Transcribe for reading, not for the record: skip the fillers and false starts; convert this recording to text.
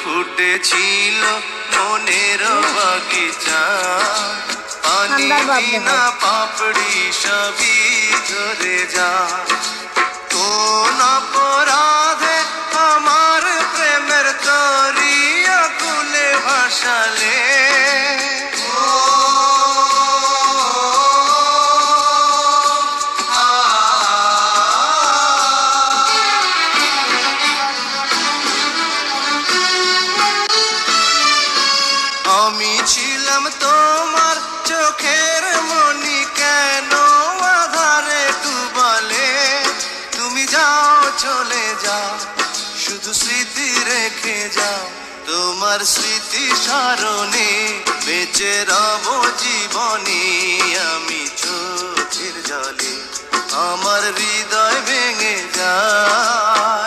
ফুটেছিল মনের বাগিচা, পানি বিনা পাপড়ি সবই ঝরে যা। কোন অপরাধে আমার প্রেমের তরি আকুলে ভাসালে, আমি ছিলাম তোমার চোখের মনি, কেন আধারে ডুবালে? তুমি যাও চলে যাও, শুধু স্মৃতি রেখে যাও। তোমার স্মৃতি স্মরণে বেঁচে রব জীবনে। আমি চোখের জলে আমার হৃদয় ভেঙে যায়।